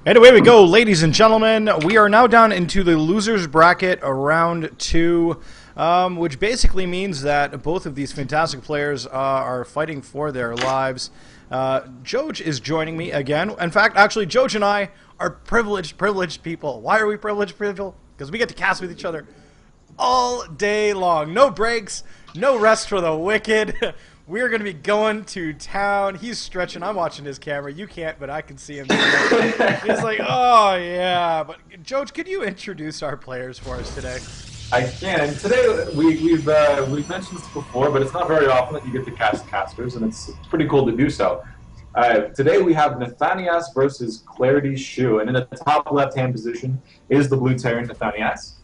And away we go, ladies and gentlemen. We are now down into the losers bracket, round 2, which basically means that both of these fantastic players are fighting for their lives. Joj is joining me again. In fact, actually, Joj and I are privileged people. Why are we privileged people? Because we get to cast with each other all day long. No breaks, no rest for the wicked. We're going to be going to town. He's stretching. I'm watching his camera. You can't, but I can see him. He's like, oh, yeah. But, Joj, could you introduce our players for us today? I can. Today, we've mentioned this before, but it's not very often that you get to cast casters, and it's pretty cool to do so. Today, we have Nathanais versus Clarity Shew, and in the top left-hand position is the blue Terran Nathanais.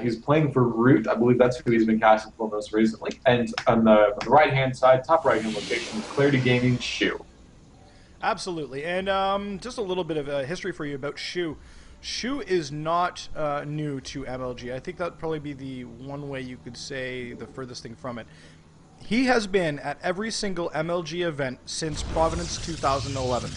He's playing for Root. I believe that's who he's been casting for most recently. And on the right-hand side, top right-hand location, is Clarity Gaming Shew. Absolutely. And just a little bit of history for you about Shew. Shew is not new to MLG. I think that would probably be the one way you could say the furthest thing from it. He has been at every single MLG event since Providence 2011.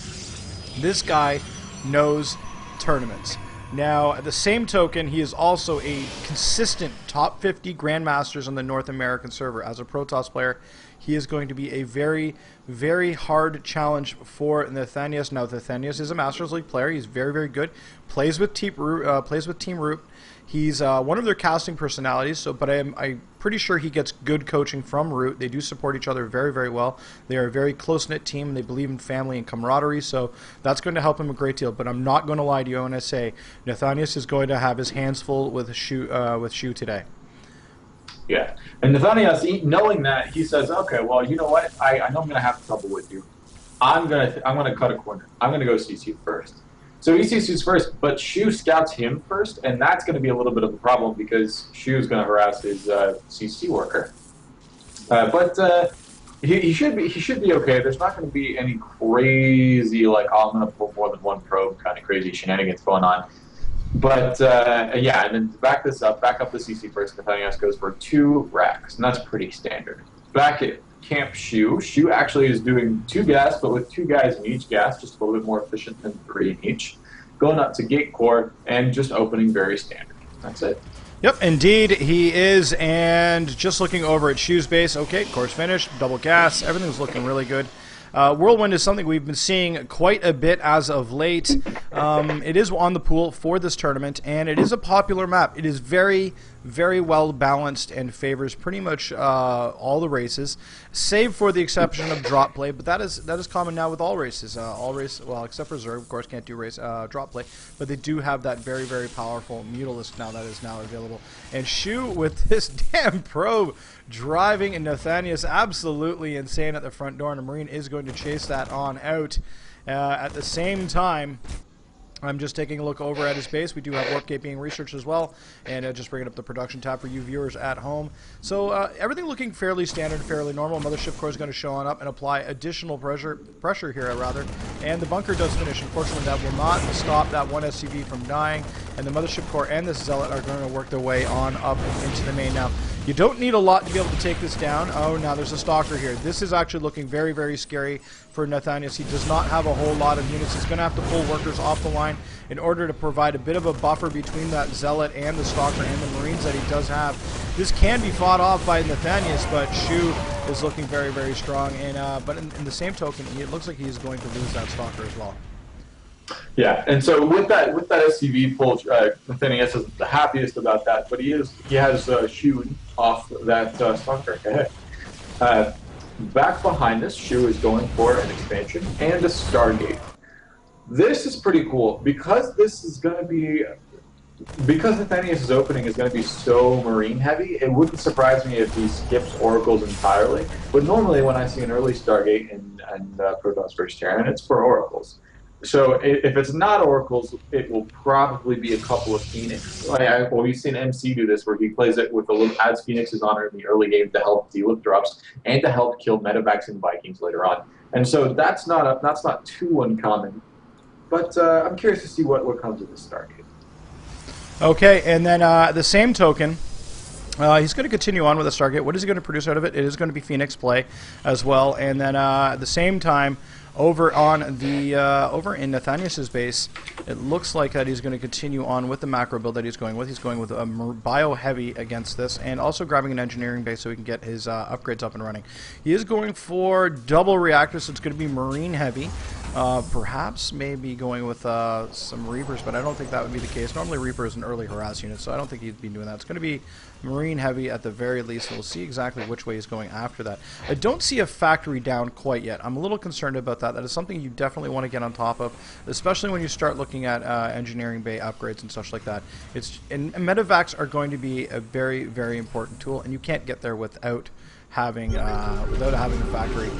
This guy knows tournaments. Now, at the same token, he is also a consistent top 50 Grandmasters on the North American server. As a Protoss player, he is going to be a very, very hard challenge for Nathanais. Now, Nathanais is a Masters League player. He's very, very good. Plays with Team Root. He's one of their casting personalities, but I'm pretty sure he gets good coaching from Root. They do support each other very, very well. They are a very close-knit team, and they believe in family and camaraderie, so that's going to help him a great deal. But I'm not going to lie to you when I say Nathanais is going to have his hands full with Shew today. Yeah, and Nathanais, knowing that, he says, okay, well, you know what? I know I'm going to have trouble with you. I'm gonna cut a corner. I'm going to go CC first. So he CC's first, but Shew scouts him first, and that's going to be a little bit of a problem because Shew is going to harass his CC worker. But he should be okay. There's not going to be any crazy, like, oh, I'm going to pull more than one probe kind of crazy shenanigans going on. But yeah, and then to back up the CC first, Nathanais goes for 2 racks, and that's pretty standard. Back at Camp Shew actually is doing 2 gas, but with 2 guys in each gas, just a little bit more efficient than 3 in each. Going up to Gate Core and just opening very standard. That's it. Yep, indeed he is, and just looking over at Shew's base, okay, course finished, double gas, everything's looking really good. Whirlwind is something we've been seeing quite a bit as of late. It is on the pool for this tournament, and it is a popular map. It is very, very well balanced and favors pretty much all the races, save for the exception of drop play. But that is common now with all races. Well, except Reserve, of course, can't do drop play, but they do have that very, very powerful Mutalisk now that is now available. And Shew with this damn probe driving, and Nathanais absolutely insane at the front door, and a Marine is going to chase that on out. At the same time, I'm just taking a look over at his base. We do have Warp Gate being researched as well, and just bringing up the production tab for you viewers at home. So everything looking fairly standard, fairly normal. Mothership Core is going to show on up and apply additional pressure here, and the bunker does finish. Unfortunately, that will not stop that one SCV from dying, and the Mothership Core and the Zealot are going to work their way on up into the main now. You don't need a lot to be able to take this down. Oh, now there's a Stalker here. This is actually looking very, very scary for Nathanais. He does not have a whole lot of units. He's going to have to pull workers off the line in order to provide a bit of a buffer between that Zealot and the Stalker and the Marines that he does have. This can be fought off by Nathanais, but Shew is looking very, very strong. And but in the same token, it looks like he's going to lose that Stalker as well. Yeah, and so with that SCV pull, Nathanais is the happiest about that, but he has Shew off that Stalker. Back behind this, Shew is going for an expansion and a Stargate. This is pretty cool because this is going to be, because Nathanais' opening is going to be so Marine heavy. It wouldn't surprise me if he skips Oracles entirely. But normally, when I see an early Stargate and Protoss vs. Terran, it's for Oracles. So if it's not Oracles, it will probably be a couple of Phoenix. Well, we've seen MC do this where he plays it with adds Phoenix's honor in the early game to help deal with drops and to help kill medevacs and Vikings later on. And so that's not too uncommon. But I'm curious to see what comes of this Stargate. Okay, and then the same token, He's going to continue on with the Stargate. What is he going to produce out of it? It is going to be Phoenix play as well. And then at the same time, over on the over in Nathanais' base, it looks like that he's going to continue on with the macro build that he's going with. He's going with a bio heavy against this, and also grabbing an engineering base so he can get his upgrades up and running. He is going for double reactors, so it's going to be marine heavy. Perhaps maybe going with some Reapers, but I don't think that would be the case. Normally Reaper is an early harass unit, so I don't think he'd be doing that. It's going to be marine heavy at the very least, so we'll see exactly which way he's going after that. I don't see a factory down quite yet. I'm a little concerned about that. That is something you definitely want to get on top of, especially when you start looking at engineering bay upgrades and such like that. And medevacs are going to be a very, very important tool, and you can't get there without having a factory.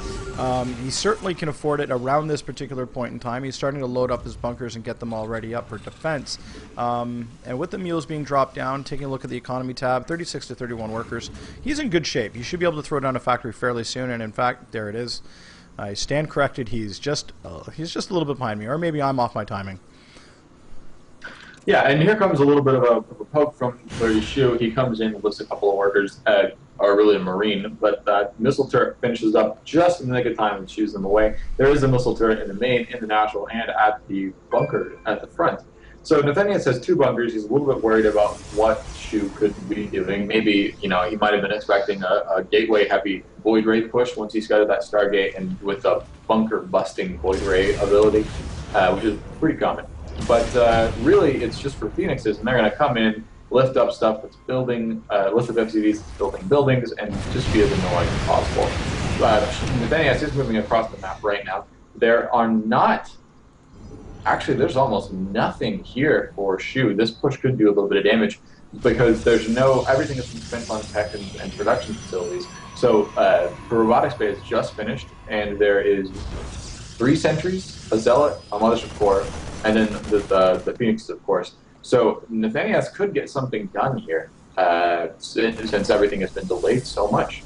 He certainly can afford it around this particular point in time. He's starting to load up his bunkers and get them all ready up for defense. And with the mules being dropped down, taking a look at the economy tab, 36 to 31 workers, he's in good shape. He should be able to throw down a factory fairly soon, and in fact, there it is. I stand corrected. He's just a little bit behind me, or maybe I'm off my timing. Yeah, and here comes a little bit of a poke from Shew. He comes in with a couple of workers, are really a marine, but that missile turret finishes up just in the nick of time and shoos them away. There is a missile turret in the main, in the natural, and at the bunker at the front. So Nathanais has two bunkers. He's a little bit worried about what Shew could be doing. Maybe, he might have been expecting a gateway-heavy Void Ray push once he scouted that Stargate, and with a bunker-busting Void Ray ability, which is pretty common. But really, it's just for Phoenixes, and they're going to come in, lift up stuff that's building, lift up FCVs that's building buildings, and just be as annoying as possible. Nathanais is moving across the map right now. There are not... Actually, there's almost nothing here for Shew. This push could do a little bit of damage because there's everything has been spent on tech and production facilities. So the robotics bay is just finished, and there is 3 sentries, a zealot, a mothership core, and then the Phoenixes, of course. So Nathanais could get something done here since everything has been delayed so much.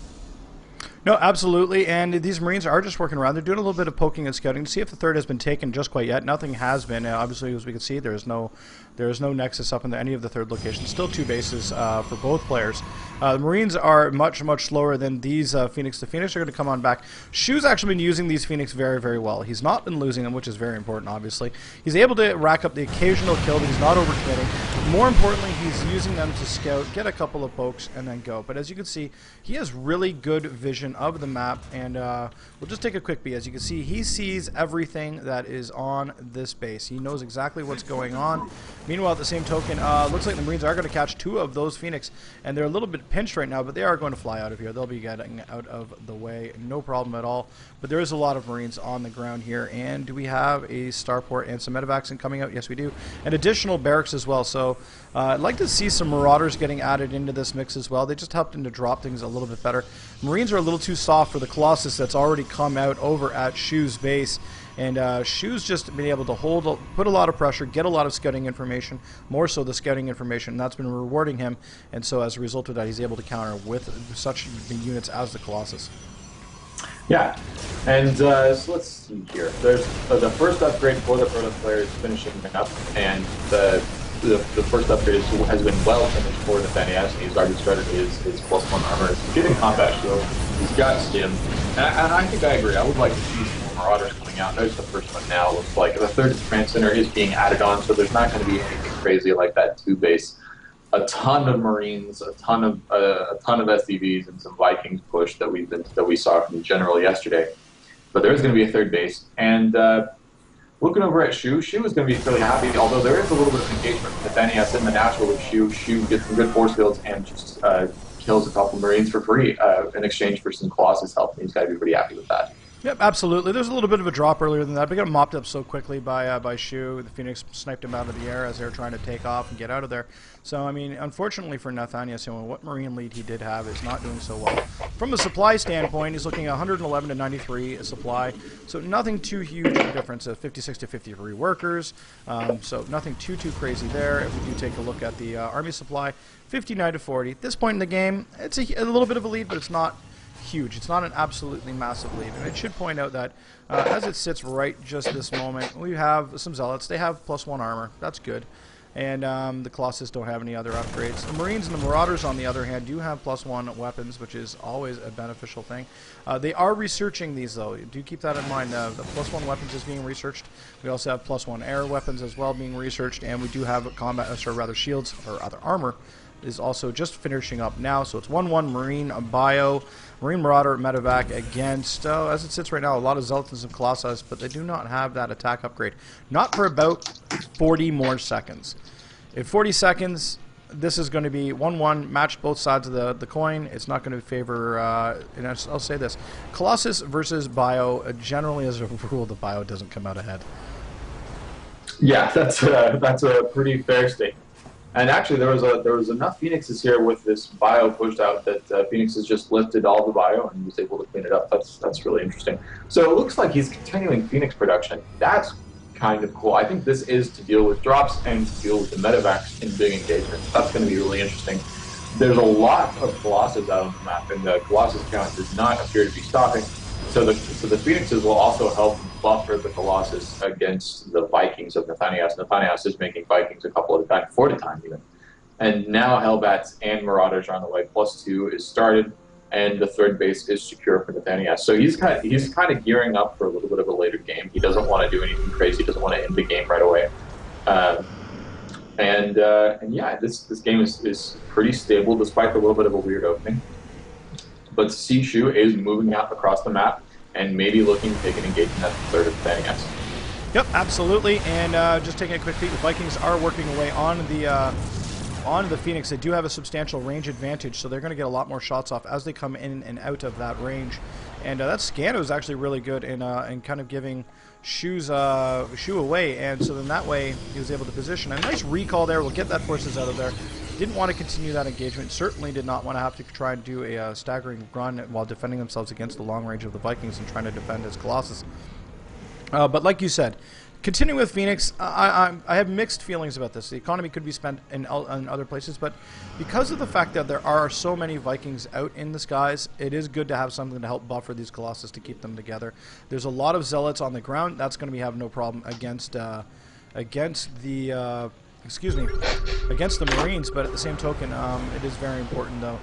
No, absolutely, and these Marines are just working around. They're doing a little bit of poking and scouting to see if the third has been taken just quite yet. Nothing has been. Obviously, as we can see, there is no nexus up in any of the third locations. Still 2 bases for both players. The Marines are much, much slower than these Phoenix. The Phoenix are going to come on back. Shew's actually been using these Phoenix very, very well. He's not been losing them, which is very important, obviously. He's able to rack up the occasional kill, but he's not overcommitting. More importantly, he's using them to scout, get a couple of pokes, and then go. But as you can see, he has really good vision of the map, and we'll just take a quick peek. As you can see, he sees everything that is on this base. He knows exactly what's going on. Meanwhile, at the same token, looks like the Marines are going to catch 2 of those Phoenix, and they're a little bit pinched right now, but they are going to fly out of here. They'll be getting out of the way, no problem at all. But there is a lot of Marines on the ground here, and do we have a starport and some medevacs coming out? Yes, we do. And additional barracks as well, so I'd like to see some Marauders getting added into this mix as well. They just helped him to drop things a little bit better. Marines are a little too soft for the Colossus that's already come out over at Shew's base. And Shew's just been able to put a lot of pressure, get a lot of scouting information, more so the scouting information, and that's been rewarding him. And so as a result of that, he's able to counter with such units as the Colossus. Yeah, and so let's see here. There's the first upgrade for the Protoss player is finishing up, and the first upgrade has been well finished for Nathanais. He's already started his +1 armor. He's getting combat shield. He's got stim, and I think I agree. I would like to see some more Marauders coming out. There's the first one now. Looks like the third command center is being added on, so there's not going to be anything crazy like that 2 base. A ton of Marines, a ton of SCVs, and some Vikings push that we saw from the general yesterday. But there is going to be a third base, and looking over at Shew is going to be fairly happy. Although there is a little bit of engagement with Nathanais in the natural with Shew. Shew gets some good force fields and just kills a couple Marines for free in exchange for some Colossus help. He's got to be pretty happy with that. Yep, absolutely. There's a little bit of a drop earlier than that, but got mopped up so quickly by Shew. The Phoenix sniped him out of the air as they were trying to take off and get out of there. So, I mean, unfortunately for Nathanais, what Marine lead he did have is not doing so well. From a supply standpoint, he's looking at 111 to 93 supply, so nothing too huge of a difference. 56 to 53 workers, so nothing too crazy there. If we do take a look at the Army supply, 59 to 40. At this point in the game, it's a little bit of a lead, but it's not huge. It's not an absolutely massive lead. And it should point out that as it sits right just this moment, we have some Zealots. They have +1 armor. That's good. And the Colossus don't have any other upgrades. The Marines and the Marauders, on the other hand, do have +1 weapons, which is always a beneficial thing. They are researching these, though. Do keep that in mind. The +1 weapons is being researched. We also have +1 air weapons as well being researched, and we do have combat, or rather shields, or other armor, is also just finishing up now. So it's 1-1 Marine Bio, Marine Marauder Medevac against, as it sits right now, a lot of Zealots and Colossus, but they do not have that attack upgrade. Not for about 40 more seconds. In 40 seconds, this is going to be 1-1, match both sides of the coin. It's not going to favor, and I'll say this, Colossus versus Bio, generally as a rule, the Bio doesn't come out ahead. Yeah, that's a pretty fair statement. And actually, there was enough Phoenixes here with this Bio pushed out that Phoenix has just lifted all the Bio and was able to clean it up. That's really interesting. So it looks like he's continuing Phoenix production. That's kind of cool. I think this is to deal with drops and to deal with the medevacs in big engagements. That's going to be really interesting. There's a lot of Colossus out on the map, and the Colossus count does not appear to be stopping. So the Phoenixes will also help buffer the Colossus against the Vikings of Nathanais. Nathanais is making Vikings a couple of times, 4 at a time even. And now Hellbats and Marauders are on the way. +2 is started, and the third base is secure for Nathanais. So he's kind of gearing up for a little bit of a later game. He doesn't want to do anything crazy. He doesn't want to end the game right away. And yeah, this game is pretty stable despite a little bit of a weird opening. But Shew is moving out across the map and maybe looking to take an engagement at the third of Nathanais. Yep, absolutely. And just taking a quick peek, the Vikings are working away on the Phoenix. They do have a substantial range advantage, so they're going to get a lot more shots off as they come in and out of that range. And that scan was actually really good in kind of giving Shew away, and so then that way he was able to position. A nice recall there. We'll get that forces out of there. Didn't want to continue that engagement. Certainly did not want to have to try and do a staggering run while defending themselves against the long range of the Vikings and trying to defend his Colossus. But like you said, continuing with Phoenix, I have mixed feelings about this. The economy could be spent in other places, but because of the fact that there are so many Vikings out in the skies, it is good to have something to help buffer these Colossus to keep them together. There's a lot of Zealots on the ground. That's going to have no problem against the Marines, but at the same token, it is very important though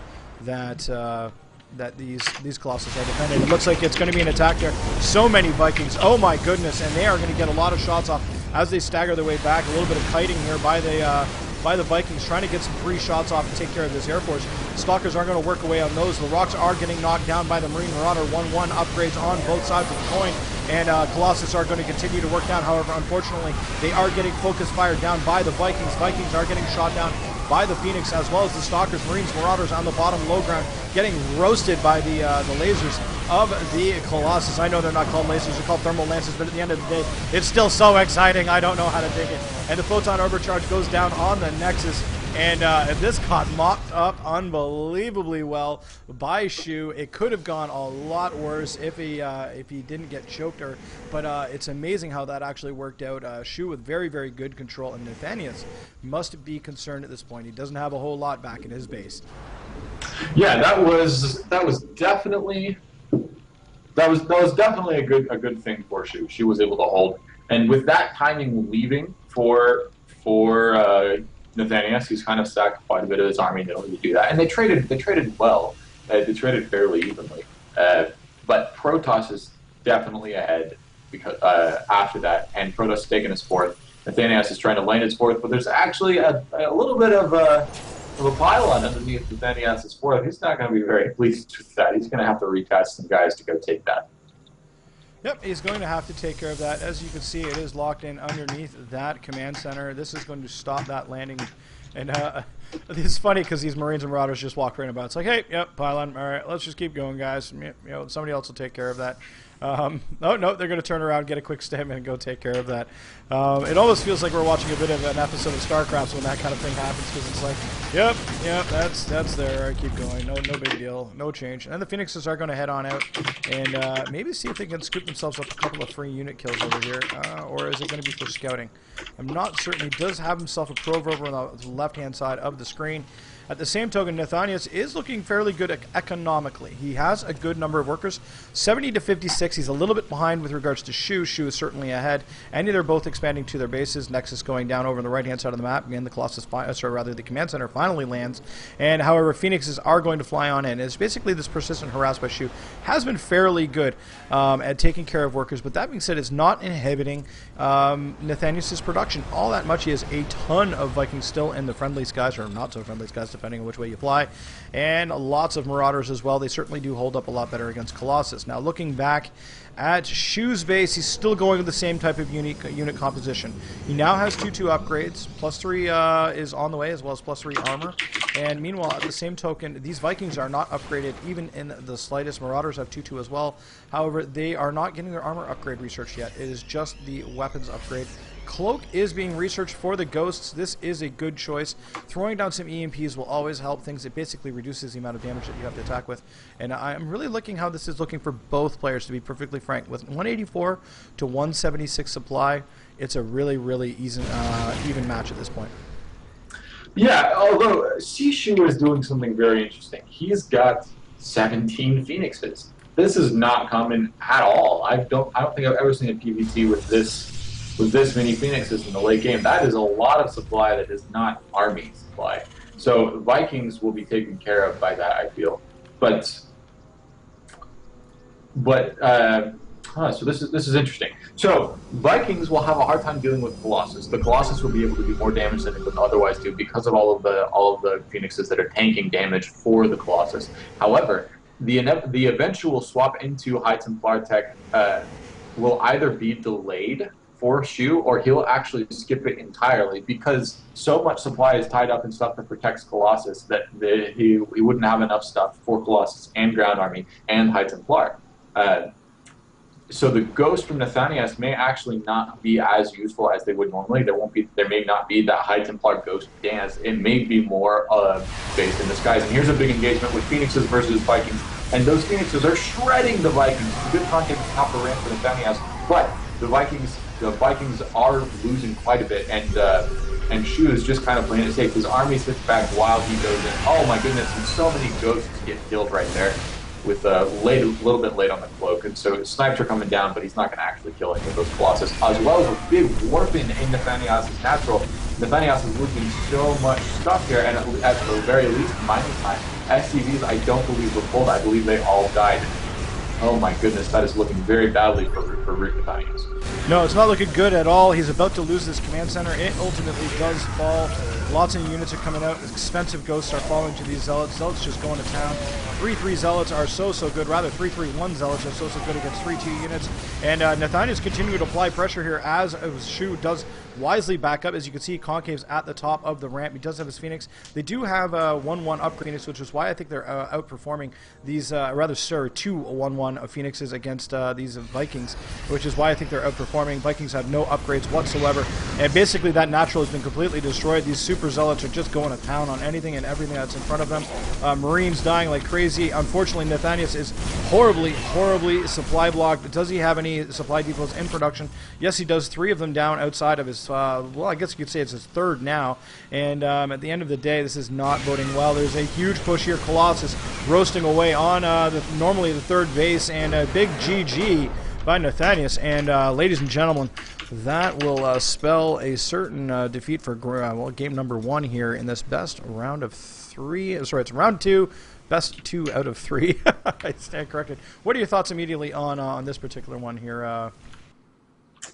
that these Colossus are defended. It looks like it's going to be an attack there. So many Vikings. Oh my goodness, and they are going to get a lot of shots off as they stagger their way back. A little bit of kiting here by the Vikings, trying to get some free shots off and take care of this Air Force. Stalkers are going to work away on those. The rocks are getting knocked down by the Marine Marauder. 1-1 upgrades on both sides of the coin. And Colossus are going to continue to work down. However, unfortunately, they are getting focus fired down by the Vikings. Vikings are getting shot down by the Phoenix, as well as the Stalkers. Marines, Marauders on the bottom low ground, getting roasted by the lasers of the Colossus. I know they're not called lasers, they're called thermal lances, but at the end of the day, it's still so exciting. I don't know how to take it. And the photon overcharge goes down on the Nexus. And this got mopped up unbelievably well by Shew. It could have gone a lot worse if he didn't get choked. But it's amazing how that actually worked out. Shew with very, very good control, and Nathanais must be concerned at this point. He doesn't have a whole lot back in his base. Yeah, that was definitely a good thing for Shew. She was able to hold, and with that timing leaving for Nathanais, he's kind of stacked quite a bit of his army in order to do that, and they traded well. They traded fairly evenly, but Protoss is definitely ahead because after that, and Protoss is taking his fourth. Nathanais is trying to land his fourth, but there's actually a little bit of a pylon underneath Nathanais' fourth. He's not going to be very pleased with that. He's going to have to recast some guys to go take that. Yep, he's going to have to take care of that. As you can see, it is locked in underneath that command center. This is going to stop that landing. And it's funny because these Marines and Marauders just walk right about. It's like, hey, yep, pylon. All right, let's just keep going, guys. You know, somebody else will take care of that. No, they're going to turn around, get a quick statement, and go take care of that. It almost feels like we're watching a bit of an episode of StarCraft when that kind of thing happens, because it's like, yep, that's there. All right, keep going. No big deal. No change. And then the Phoenixes are going to head on out and maybe see if they can scoop themselves up a couple of free unit kills over here, or is it going to be for scouting? I'm not certain. He does have himself a probe over on the left-hand side of the screen. At the same token, Nathanais is looking fairly good economically. He has a good number of workers, 70 to 56 Phoenix, he's a little bit behind with regards to Shew. Shew is certainly ahead. And they're both expanding to their bases. Nexus going down over on the right-hand side of the map. Again, the Colossus, the Command Center finally lands. And however, Phoenixes are going to fly on in. It's basically this persistent harass by Shew has been fairly good at taking care of workers. But that being said, it's not inhibiting Nathanais' production all that much. He has a ton of Vikings still in the friendly skies, or not so friendly skies, depending on which way you fly. And lots of Marauders as well. They certainly do hold up a lot better against Colossus. Now, looking back at Shew's base, he's still going with the same type of unit composition. He now has 2-2 upgrades. +3 is on the way, as well as +3 armor. And meanwhile, at the same token, these Vikings are not upgraded even in the slightest. Marauders have 2-2 as well. However, they are not getting their armor upgrade researched yet. It is just the weapons upgrade. Cloak is being researched for the Ghosts. This is a good choice. Throwing down some EMPs will always help things. It basically reduces the amount of damage that you have to attack with. And I'm really looking how this is looking for both players, to be perfectly frank. With 184 to 176 supply, it's a really, really even match at this point. Yeah, although Shew is doing something very interesting. He's got 17 Phoenixes. This is not common at all. I don't think I've ever seen a PvT with this many Phoenixes in the late game. That is a lot of supply that is not army supply. So Vikings will be taken care of by that, I feel. So this is interesting. So Vikings will have a hard time dealing with Colossus. The Colossus will be able to do more damage than it would otherwise do because of all of the Phoenixes that are tanking damage for the Colossus. However, the eventual swap into High Templar tech will either be delayed for Shew, or he'll actually skip it entirely because so much supply is tied up in stuff that protects Colossus that he wouldn't have enough stuff for Colossus and Ground Army and High Templar. So the Ghost from Nathanais may actually not be as useful as they would normally. There may not be that High Templar Ghost dance. It may be more based in the skies. And here's a big engagement with Phoenixes versus Vikings. And those Phoenixes are shredding the Vikings. Good contact at the top of the ramp for Nathanais. But the Vikings are losing quite a bit, and Shew is just kind of playing it safe. His army sits back while he goes in. Oh my goodness, and so many Ghosts get killed right there with a little bit late on the Cloak. And so snipes are coming down, but he's not going to actually kill any of those Colossus. As well as a big warping in Nathanais' natural. Nathanais is losing so much stuff here, and at the very least, mining time. SCVs, I don't believe were pulled. I believe they all died. Oh my goodness, that is looking very badly for Root Nathanais. No, it's not looking good at all. He's about to lose this command center. It ultimately does fall. Lots of units are coming out. Expensive Ghosts are falling to these Zealots. Zealots just going to town. 3-3 Zealots are so good. Rather, 3-3-1 Zealots are so good against 3-2 units. And Nathanais continuing to apply pressure here as Shew does wisely back up. As you can see, Concave's at the top of the ramp. He does have his Phoenix. They do have a 1-1 upgrade Phoenix, which is why I think they're outperforming these, two 1-1 Phoenixes against these Vikings, which is why I think they're outperforming. Vikings have no upgrades whatsoever, and basically that natural has been completely destroyed. These Super Zealots are just going to town on anything and everything that's in front of them. Marines dying like crazy. Unfortunately, Nathanais is horribly supply blocked. Does he have any supply depots in production? Yes, he does. 3 of them down outside of his, well, I guess you could say it's his 3rd now. And at the end of the day, this is not boding well. There's a huge push here. Colossus roasting away on normally the 3rd base, and a big GG by Nathanais. And ladies and gentlemen, that will spell a certain defeat for game number 1 here in this best round of 3. Sorry, it's round 2. Best 2 out of 3. I stand corrected. What are your thoughts immediately on this particular one here?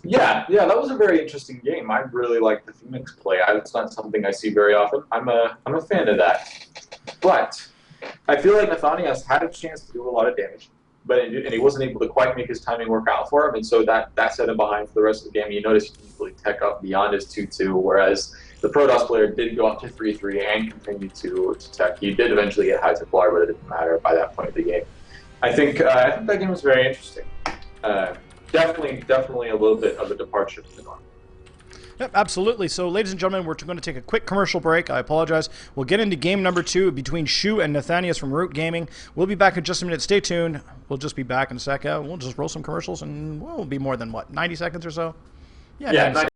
Yeah, that was a very interesting game. I really like the Phoenix play. It's not something I see very often. I'm a fan of that. But I feel like Nathanais had a chance to do a lot of damage, and he wasn't able to quite make his timing work out for him, and so that set him behind for the rest of the game. You notice he didn't really tech up beyond his 2-2, whereas the Protoss player did go up to 3-3 and continue to tech. He did eventually get High Templar, but it didn't matter by that point of the game. I think that game was very interesting. Definitely a little bit of a departure from the norm. Yep, absolutely. So, ladies and gentlemen, we're going to take a quick commercial break. I apologize. We'll get into game number 2 between Shew and Nathanais from Root Gaming. We'll be back in just a minute. Stay tuned. We'll just be back in a sec. We'll just roll some commercials, and we'll be more than, 90 seconds or so? Yeah, 90 seconds.